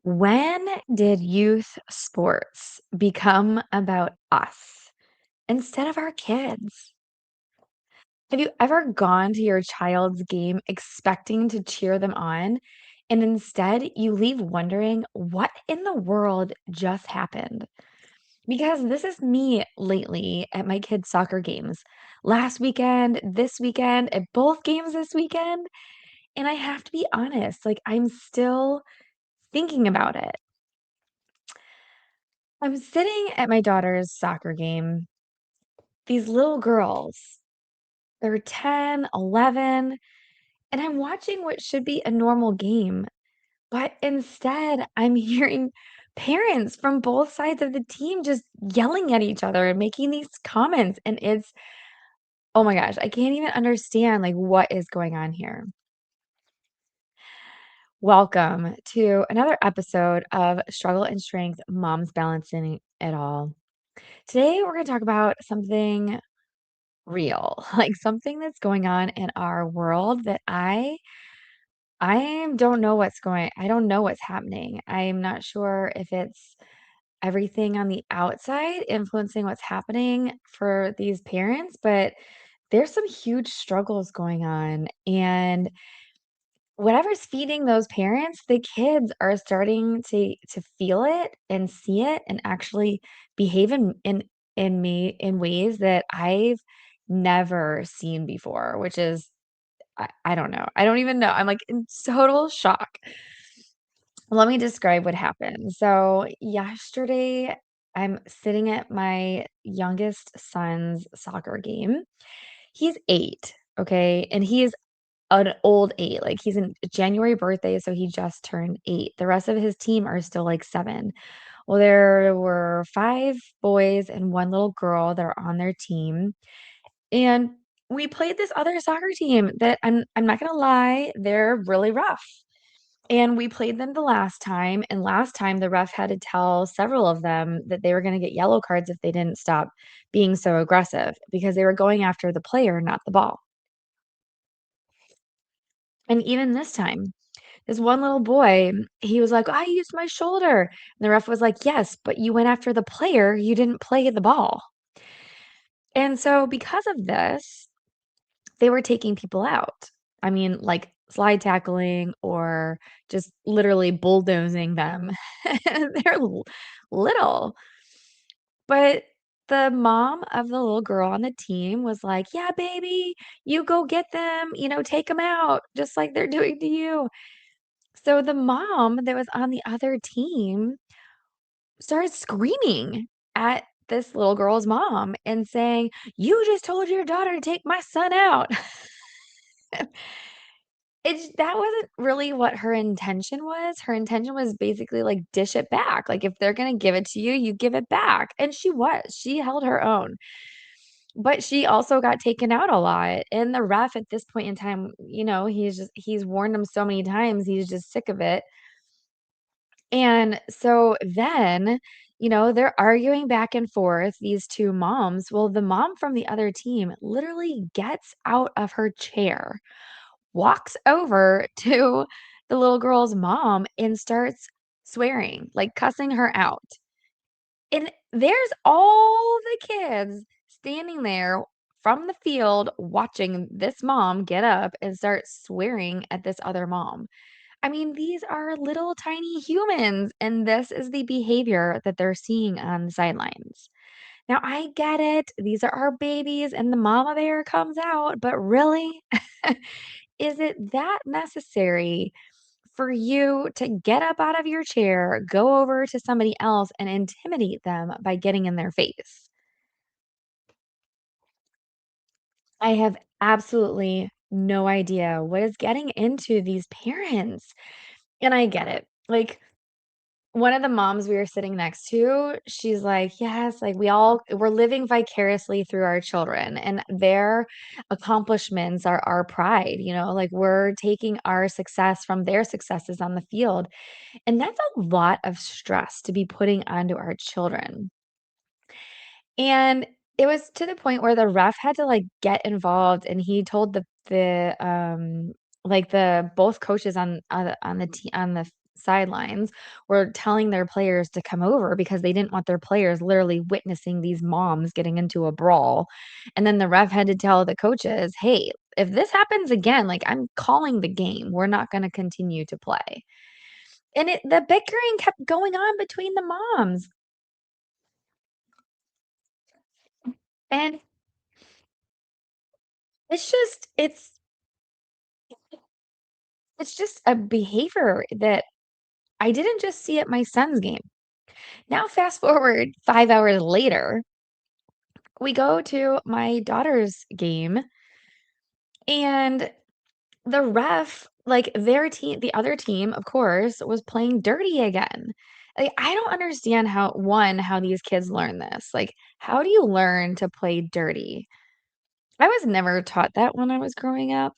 When did youth sports become about us instead of our kids? Have you ever gone to your child's game expecting to cheer them on, and instead you leave wondering what in the world just happened? Because this is me lately at my kids' soccer games. Last weekend, this weekend, at both games this weekend, and I have to be honest, like I'm still thinking about it. I'm sitting at my daughter's soccer game. These little girls, they're 10, 11, and I'm watching what should be a normal game, but instead I'm hearing parents from both sides of the team just yelling at each other and making these comments, and it's oh my gosh, I can't even understand, like, what is going on here. Welcome to another episode of Struggle and Strength: Moms Balancing It All. Today, we're gonna talk about something real, like something that's going on in our world that I don't know I don't know what's happening. I'm not sure if it's everything on the outside influencing what's happening for these parents, but there's some huge struggles going on, and whatever's feeding those parents, the kids are starting to feel it and see it and actually behave in ways that I've never seen before, which is I don't know. I don't even know. I'm like in total shock. Let me describe what happened. So yesterday, I'm sitting at my youngest son's soccer game. He's 8, okay? And he is an old 8, like, he's in January birthday, so he just turned 8. The rest of his team are still, like, 7. Well, there were 5 boys and 1 little girl that are on their team, and we played this other soccer team that I'm not gonna lie, they're really rough. And we played them the last time, and last time the ref had to tell several of them that they were gonna get yellow cards if they didn't stop being so aggressive because they were going after the player, not the ball. And even this time, this one little boy, he was like, "I used my shoulder." And the ref was like, "Yes, but you went after the player, you didn't play the ball." And so because of this, they were taking people out. I mean, like slide tackling or just literally bulldozing them. They're little. But the mom of the little girl on the team was like, "Yeah, baby, you go get them, take them out just like they're doing to you." So the mom that was on the other team started screaming at this little girl's mom and saying, "You just told your daughter to take my son out." That wasn't really what her intention was. Her intention was basically like dish it back. Like if they're gonna give it to you, you give it back. And she was. She held her own. But she also got taken out a lot. And the ref at this point in time, he's warned him so many times, he's just sick of it. And so then, they're arguing back and forth, these 2 moms. Well, the mom from the other team literally gets out of her chair, walks over to the little girl's mom, and starts swearing, like cussing her out. And there's all the kids standing there from the field watching this mom get up and start swearing at this other mom. I mean, these are little tiny humans, and this is the behavior that they're seeing on the sidelines. Now, I get it. These are our babies, and the mama bear comes out, but really, is it that necessary for you to get up out of your chair, go over to somebody else, and intimidate them by getting in their face? I have absolutely no idea what is getting into these parents. And I get it. Like, one of the moms we were sitting next to, she's like, "Yes, like, we're living vicariously through our children, and their accomplishments are our pride, like, we're taking our success from their successes on the field." And that's a lot of stress to be putting onto our children. And it was to the point where the ref had to, like, get involved, and he told like, the both coaches on the sidelines were telling their players to come over because they didn't want their players literally witnessing these moms getting into a brawl. And then the ref had to tell the coaches, "Hey, if this happens again, like, I'm calling the game. We're not gonna continue to play." And the bickering kept going on between the moms. And it's just it's just a behavior that I didn't just see at my son's game. Now fast forward 5 hours later, we go to my daughter's game, and the ref, like, their team the other team, of course, was playing dirty again. Like, I don't understand how these kids learn this. Like, how do you learn to play dirty? I was never taught that when I was growing up.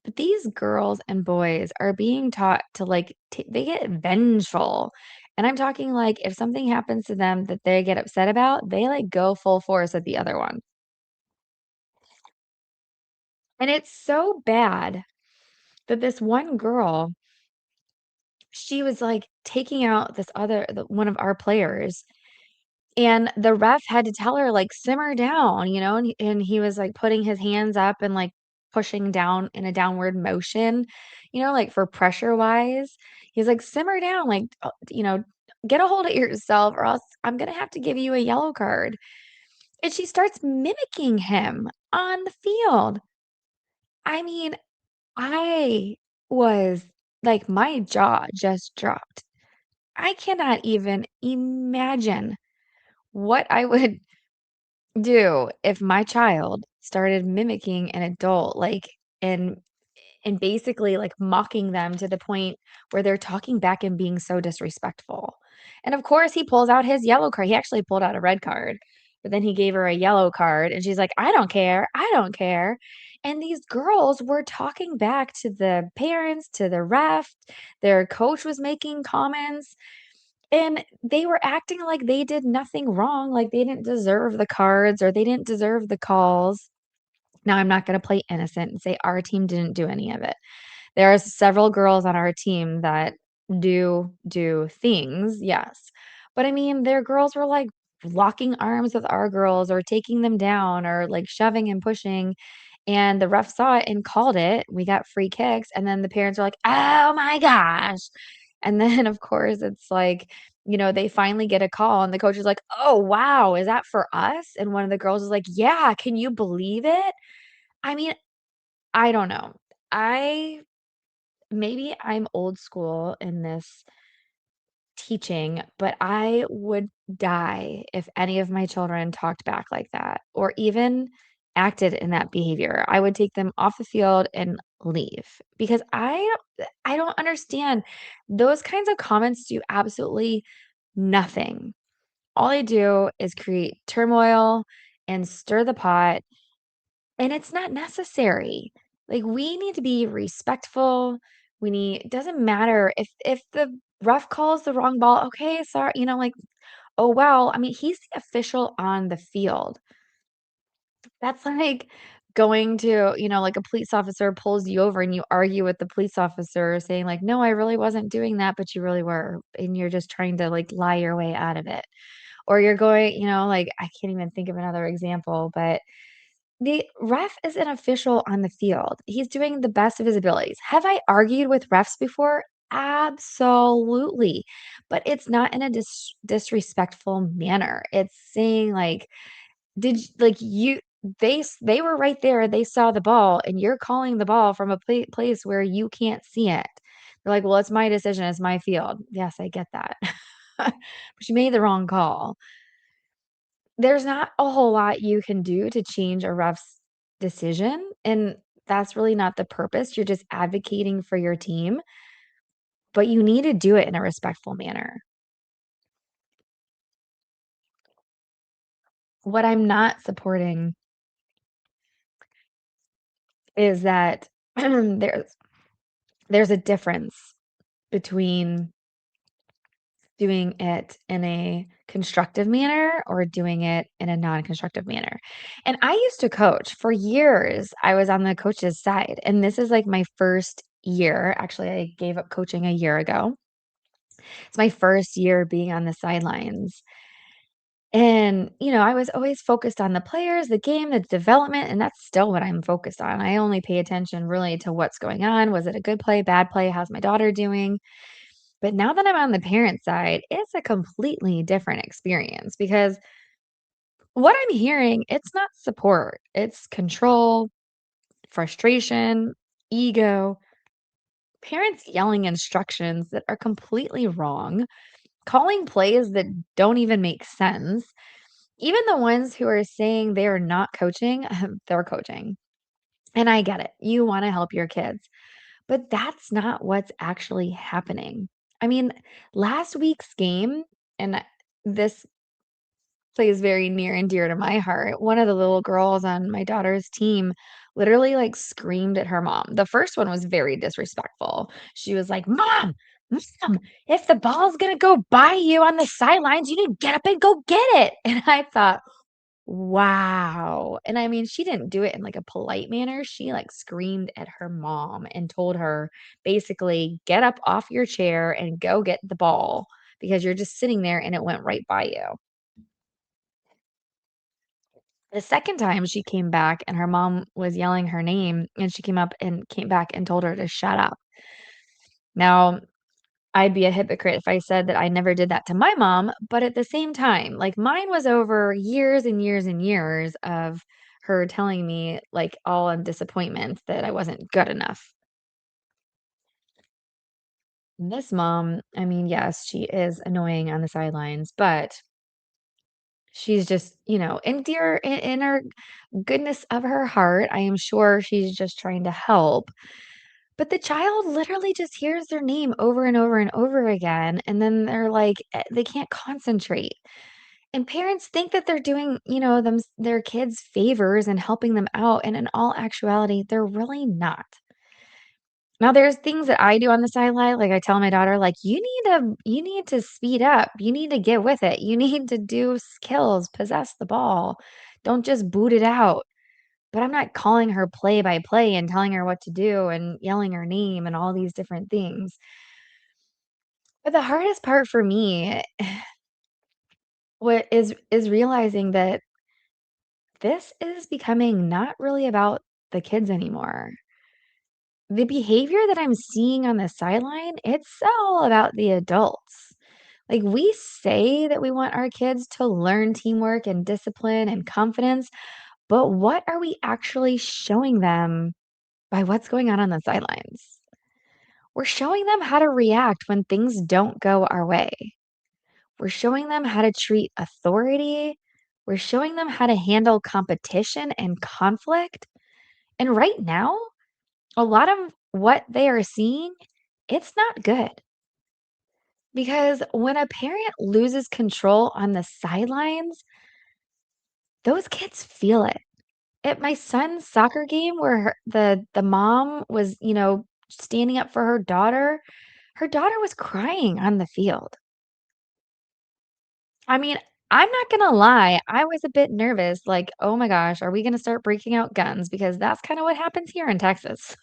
But these girls and boys are being taught to, like, they get vengeful, and I'm talking, like, if something happens to them that they get upset about, they, like, go full force at the other one, and it's so bad that this one girl, she was, like, taking out one of our players. And the ref had to tell her, like, "Simmer down," and he was, like, putting his hands up and, like, pushing down in a downward motion, like, for pressure-wise. He's like, "Simmer down, like, get a hold of yourself or else I'm gonna have to give you a yellow card." And she starts mimicking him on the field. I mean, I was like, my jaw just dropped. I cannot even imagine what I would do if my child started mimicking an adult, like, and basically, like, mocking them to the point where they're talking back and being so disrespectful. And, of course, he pulls out his yellow card. He actually pulled out a red card, but then he gave her a yellow card, and she's like, "I don't care. I don't care." And these girls were talking back to the parents, to the ref. Their coach was making comments. And they were acting like they did nothing wrong, like they didn't deserve the cards or they didn't deserve the calls. Now, I'm not gonna play innocent and say our team didn't do any of it. There are several girls on our team that do things, yes. But I mean, their girls were, like, locking arms with our girls or taking them down or, like, shoving and pushing, and the ref saw it and called it. We got free kicks, and then the parents are like, "Oh my gosh." And then, of course, it's like, they finally get a call, and the coach is like, "Oh, wow, is that for us?" And one of the girls is like, "Yeah, can you believe it?" I mean, I don't know. I Maybe I'm old school in this teaching, but I would die if any of my children talked back like that or even acted in that behavior. I would take them off the field and leave because I don't understand. Those kinds of comments do absolutely nothing. All they do is create turmoil and stir the pot, and it's not necessary. Like, we need to be respectful. It doesn't matter if the ref calls the wrong ball, okay, sorry, like, oh, wow. I mean, he's the official on the field. That's like going to, like, a police officer pulls you over and you argue with the police officer saying like, "No, I really wasn't doing that, but you really were." And you're just trying to, like, lie your way out of it. Or you're going, like, I can't even think of another example, but the ref is an official on the field. He's doing the best of his abilities. Have I argued with refs before? Absolutely. But it's not in a disrespectful manner. It's saying like, did y- like you they were right there, they saw the ball and you're calling the ball from a place where you can't see it. They're like, "Well, it's my decision, it's my field." Yes, I get that. But you made the wrong call. There's not a whole lot you can do to change a ref's decision, and that's really not the purpose. You're just advocating for your team, but you need to do it in a respectful manner. What I'm not supporting is that there's a difference between doing it in a constructive manner or doing it in a non-constructive manner. And I used to coach. For years, I was on the coach's side, and this is, like, my first year. Actually, I gave up coaching a year ago. It's my first year being on the sidelines. And, I was always focused on the players, the game, the development, and that's still what I'm focused on. I only pay attention really to what's going on. Was it a good play, bad play? How's my daughter doing? But now that I'm on the parent side, it's a completely different experience because what I'm hearing, it's not support, it's control, frustration, ego, parents yelling instructions that are completely wrong, calling plays that don't even make sense. Even the ones who are saying they are not coaching, they're coaching. And I get it. You want to help your kids, but that's not what's actually happening. I mean, last week's game, and this plays very near and dear to my heart. One of the little girls on my daughter's team literally like screamed at her mom. The first one was very disrespectful. She was like, "Mom, mom, if the ball's gonna go by you on the sidelines, you need to get up and go get it." And I thought, wow. And I mean, she didn't do it in like a polite manner. She like screamed at her mom and told her basically, get up off your chair and go get the ball because you're just sitting there and it went right by you. The second time she came back and her mom was yelling her name, and she came back and told her to shut up. Now, I'd be a hypocrite if I said that I never did that to my mom, but at the same time, like mine was over years and years and years of her telling me like all in disappointment that I wasn't good enough. This mom, I mean, yes, she is annoying on the sidelines, but she's just, in her goodness of her heart, I am sure she's just trying to help. But the child literally just hears their name over and over and over again, and then they're like, they can't concentrate. And parents think that they're doing, their kids favors and helping them out, and in all actuality, they're really not. Now there's things that I do on the sideline, like I tell my daughter, like, you need to speed up. You need to get with it. You need to do skills, possess the ball. Don't just boot it out. But I'm not calling her play by play and telling her what to do and yelling her name and all these different things. But the hardest part for me what is realizing that this is becoming not really about the kids anymore. The behavior that I'm seeing on the sideline, it's all about the adults. Like we say that we want our kids to learn teamwork and discipline and confidence, but what are we actually showing them by what's going on the sidelines? We're showing them how to react when things don't go our way. We're showing them how to treat authority. We're showing them how to handle competition and conflict. And right now, a lot of what they are seeing, it's not good. Because when a parent loses control on the sidelines, those kids feel it. At my son's soccer game where the mom was, standing up for her daughter was crying on the field. I mean, I'm not gonna lie, I was a bit nervous, like, "Oh my gosh, are we gonna start breaking out guns?" Because that's kinda what happens here in Texas.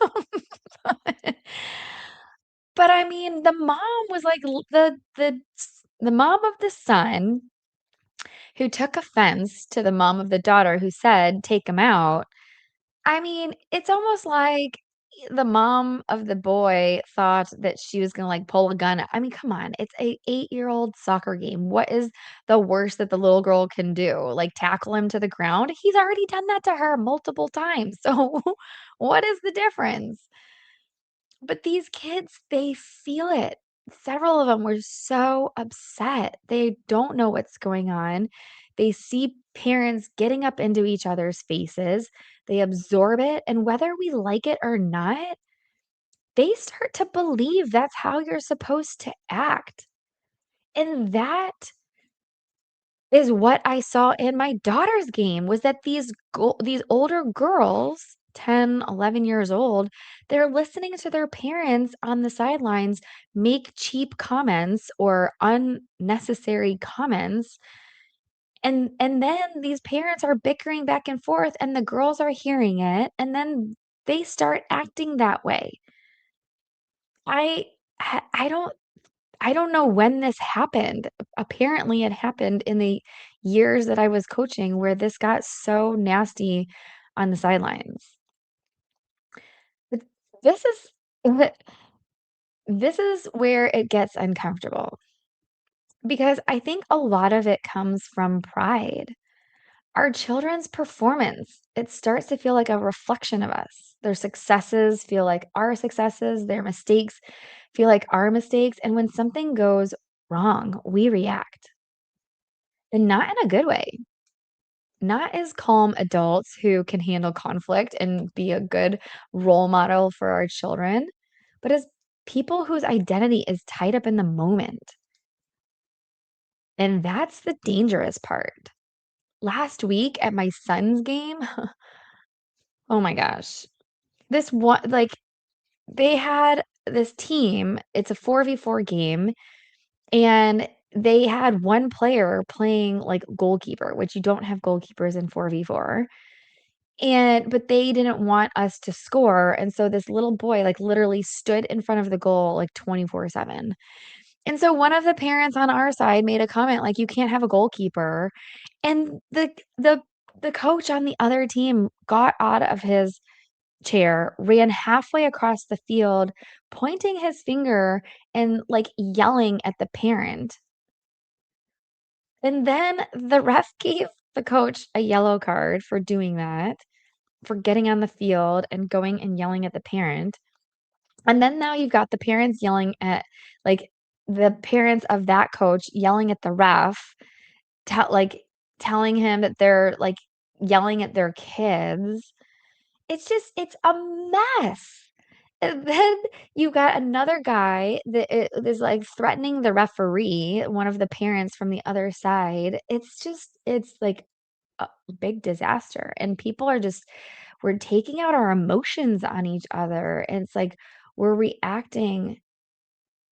But, I mean, the mom was like the mom of the son who took offense to the mom of the daughter who said, "Take him out." I mean, it's almost like the mom of the boy thought that she was gonna, like, pull a gun. I mean, come on, it's a eight-year-old soccer game. What is the worst that the little girl can do? Like, tackle him to the ground? He's already done that to her multiple times, so what is the difference? But these kids, they feel it. Several of them were so upset. They don't know what's going on. They see parents getting up into each other's faces. They absorb it, and whether we like it or not, they start to believe that's how you're supposed to act. And that is what I saw in my daughter's game was that these older girls, 10, 11 years old, they're listening to their parents on the sidelines make cheap comments or unnecessary comments, and then these parents are bickering back and forth, and the girls are hearing it, and then they start acting that way. I I don't I don't know when this happened. Apparently, it happened in the years that I was coaching where this got so nasty on the sidelines. But this is th this is where it gets uncomfortable because I think a lot of it comes from pride. Our children's performance, it starts to feel like a reflection of us. Their successes feel like our successes, their mistakes feel like our mistakes, and when something goes wrong, we react, and not in a good way. Not as calm adults who can handle conflict and be a good role model for our children, but as people whose identity is tied up in the moment. And that's the dangerous part. Last week at my son's game, oh my gosh, this one, like, they had this team, it's a 4v4 game, and they had one player playing like goalkeeper, which you don't have goalkeepers in 4v4. But they didn't want us to score, and so this little boy, like, literally stood in front of the goal, like, 24/7. And so one of the parents on our side made a comment like, "You can't have a goalkeeper." And the coach on the other team got out of his chair, ran halfway across the field, pointing his finger and, like, yelling at the parent. And then the ref gave the coach a yellow card for doing that, for getting on the field and going and yelling at the parent. And then now you've got the parents yelling at, like, the parents of that coach yelling at the ref, tell like, telling him that they're, like, yelling at their kids. It's a mess. And then you got another guy that is, like, threatening the referee, one of the parents from the other side. It's like a big disaster, and people are just we're taking out our emotions on each other, and it's like we're reacting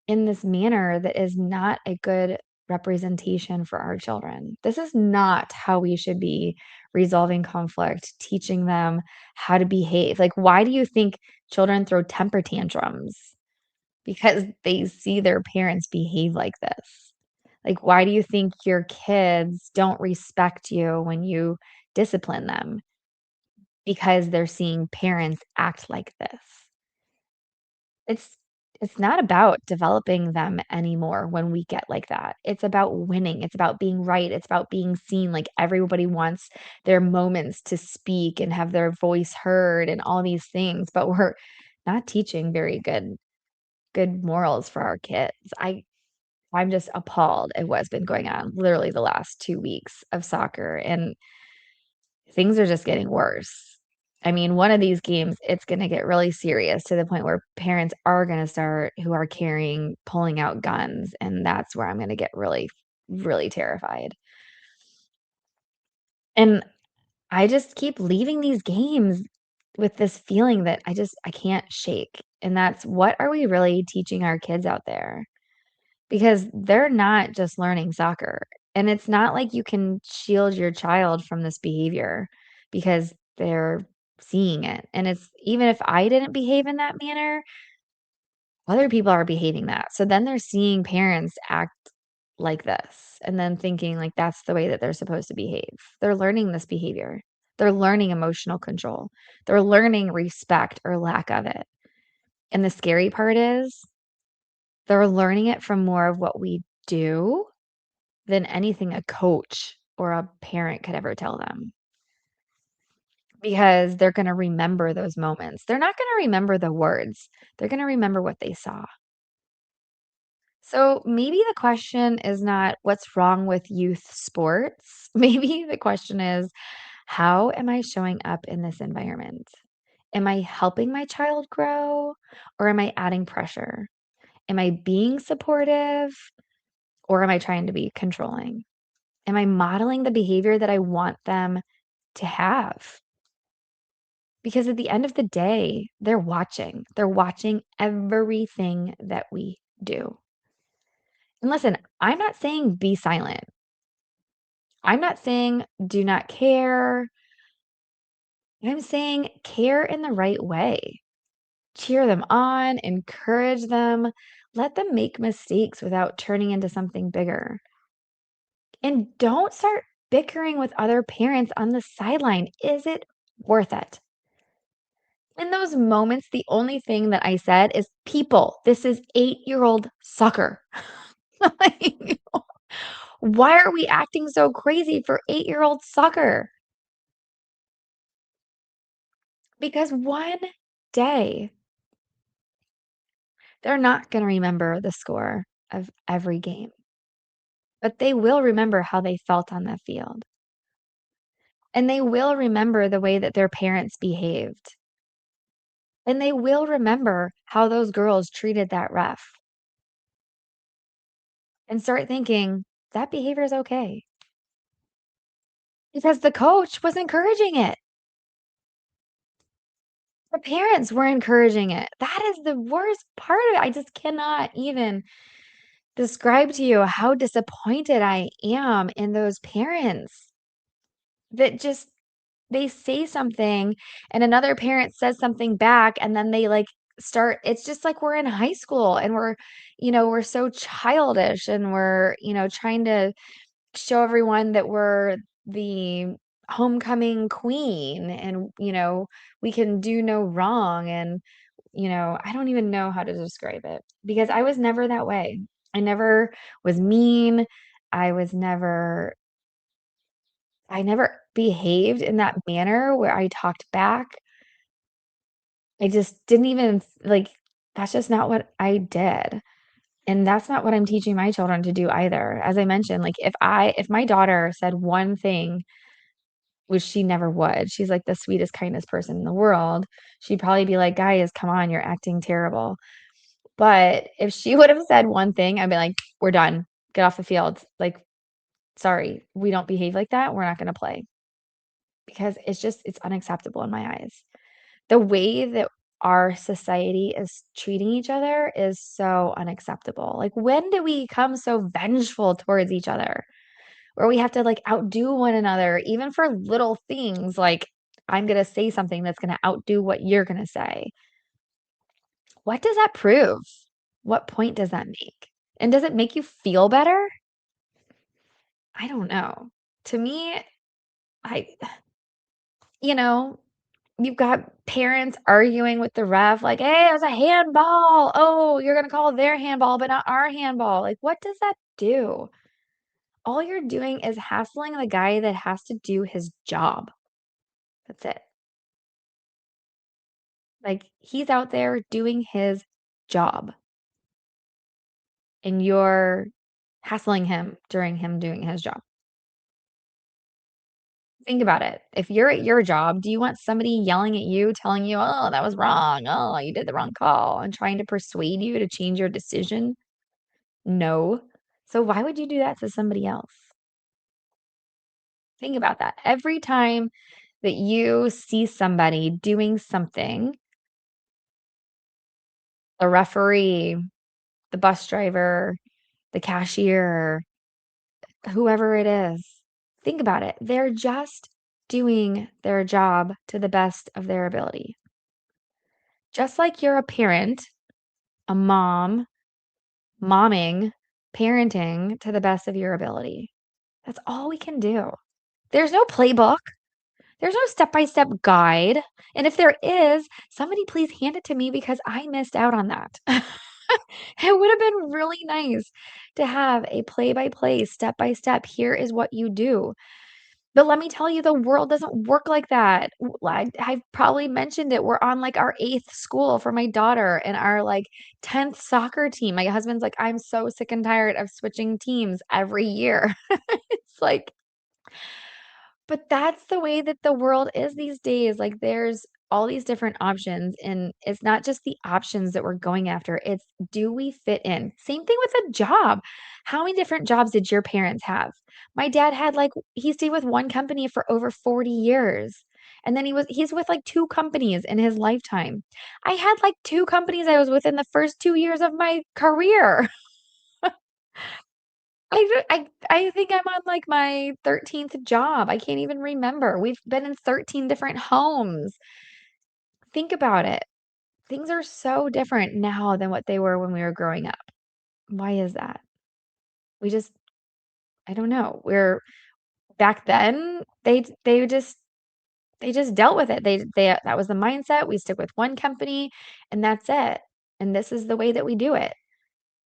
in this manner that is not a good representation for our children. This is not how we should be resolving conflict, teaching them how to behave. Like, why do you think children throw temper tantrums? Because they see their parents behave like this. Like, why do you think your kids don't respect you when you discipline them? Because they're seeing parents act like this. It's it's not about developing them anymore when we get like that. It's about winning, it's about being right, it's about being seen, like, everybody wants their moments to speak and have their voice heard and all these things, but we're not teaching very good morals for our kids. I'm just appalled at what's been going on literally the last 2 weeks of soccer, and things are just getting worse. I mean, one of these games, it's gonna get really serious to the point where parents are gonna start who are carrying pulling out guns, and that's where I'm gonna get really, really terrified. And I just keep leaving these games with this feeling that I can't shake, and that's what are we really teaching our kids out there? Because they're not just learning soccer, and it's not like you can shield your child from this behavior because they're seeing it, and it's even if I didn't behave in that manner, other people are behaving that, so then they're seeing parents act like this, and then thinking, like, that's the way that they're supposed to behave. They're learning this behavior. They're learning emotional control. They're learning respect or lack of it, and the scary part is they're learning it from more of what we do than anything a coach or a parent could ever tell them, because they're gonna remember those moments. They're not gonna remember the words, they're gonna remember what they saw. So, maybe the question is not what's wrong with youth sports? Maybe the question is, how am I showing up in this environment? Am I helping my child grow, or am I adding pressure? Am I being supportive, or am I trying to be controlling? Am I modeling the behavior that I want them to have? Because at the end of the day, they're watching. They're watching everything that we do. And listen, I'm not saying be silent. I'm not saying do not care. I'm saying care in the right way. cheer them on, encourage them, let them make mistakes without turning into something bigger. And don't start bickering with other parents on the sideline. Is it worth it? In those moments, the only thing that I said is, "People, this is 8-year-old soccer." Like, why are we acting so crazy for 8-year-old soccer? Because one day, they're not gonna remember the score of every game, but they will remember how they felt on that field, and they will remember the way that their parents behaved, and they will remember how those girls treated that ref, and start thinking, "That behavior is okay." Because the coach was encouraging it. The parents were encouraging it. That is the worst part of it. I just cannot even describe to you how disappointed I am in those parents that just they say something and another parent says something back and then they like start it's just like we're in high school and we're so childish and we're trying to show everyone that we're the homecoming queen and we can do no wrong and I don't even know how to describe it because I was never that way. I never was mean. I was never I never behaved in that manner where I talked back. I just didn't even like that's just not what I did. And that's not what I'm teaching my children to do either. As I mentioned, like if my daughter said one thing, which she never would, she's like the sweetest, kindest person in the world, she'd probably be like, "Guys, come on, you're acting terrible." But if she would have said one thing, I'd be like, "We're done. Get off the field. Like, sorry, we don't behave like that. We're not gonna play." Because it's unacceptable in my eyes. The way that our society is treating each other is so unacceptable. Like, when do we become so vengeful towards each other? Where we have to, like, outdo one another, even for little things, like, I'm gonna say something that's gonna outdo what you're gonna say. What does that prove? What point does that make? And does it make you feel better? I don't know. To me, I you know, you've got parents arguing with the ref, like, "Hey, it was a handball. Oh, you're gonna call their handball, but not our handball." Like, what does that do? All you're doing is hassling the guy that has to do his job. That's it. Like, he's out there doing his job, and you're hassling him during him doing his job. Think about it. If you're at your job, do you want somebody yelling at you, telling you, "Oh, that was wrong. Oh, you did the wrong call," and trying to persuade you to change your decision? No. So why would you do that to somebody else? Think about that. Every time that you see somebody doing something, the referee, the bus driver, the cashier, whoever it is, think about it. They're just doing their job to the best of their ability. Just like you're a parent, a mom, momming, parenting to the best of your ability. That's all we can do. There's no playbook. There's no step-by-step guide, and if there is, somebody please hand it to me because I missed out on that. It would have been really nice to have a play-by-play, step-by-step, here is what you do. But let me tell you, the world doesn't work like that. I've probably mentioned it, we're on, like, our 8th school for my daughter and our, like, 10th soccer team. My husband's like, "I'm so sick and tired of switching teams every year." It's like but that's the way that the world is these days, like, there's all these different options, and it's not just the options that we're going after, it's do we fit in? Same thing with a job. How many different jobs did your parents have? My dad had, like he stayed with one company for over 40 years, and then he's with, like, 2 companies in his lifetime. I had, like, 2 companies I was with in the first 2 years of my career. I think I'm on, like, my 13th job. I can't even remember. We've been in 13 different homes. Think about it. things are so different now than what they were when we were growing up. Why is that? We just I don't know. We're back then, they just dealt with it. They that was the mindset. We stick with one company and that's it. And this is the way that we do it.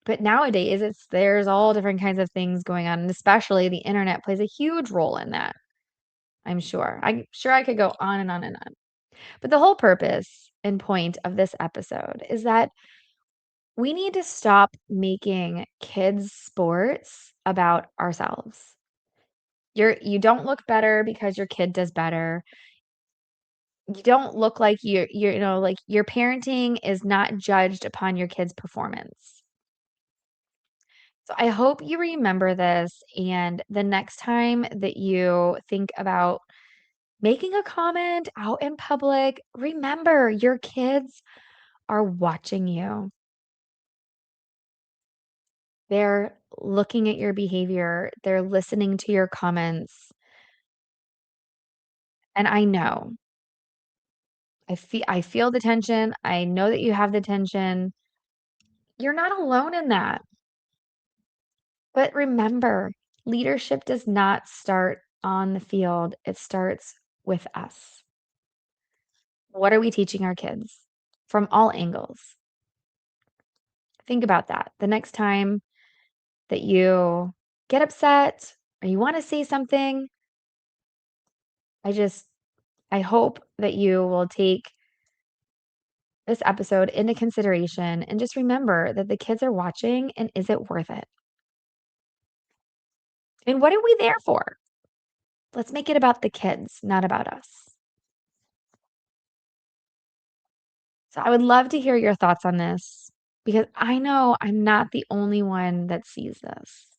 But nowadays, there's all different kinds of things going on, and especially the internet plays a huge role in that, I'm sure. I'm sure I could go on and on and on. But the whole purpose and point of this episode is that we need to stop making kids' sports about ourselves. You don't look better because your kid does better. You don't look like like your parenting is not judged upon your kid's performance. So I hope you remember this, and the next time that you think about making a comment out in public, remember your kids are watching you. They're looking at your behavior, they're listening to your comments, and I know. I feel the tension. I know that you have the tension. You're not alone in that. But remember, leadership does not start on the field. It starts with us. What are we teaching our kids from all angles? Think about that. The next time that you get upset or you want to say something, I just I hope that you will take this episode into consideration and just remember that the kids are watching, and is it worth it? And what are we there for? Let's make it about the kids, not about us. So I would love to hear your thoughts on this because I know I'm not the only one that sees this.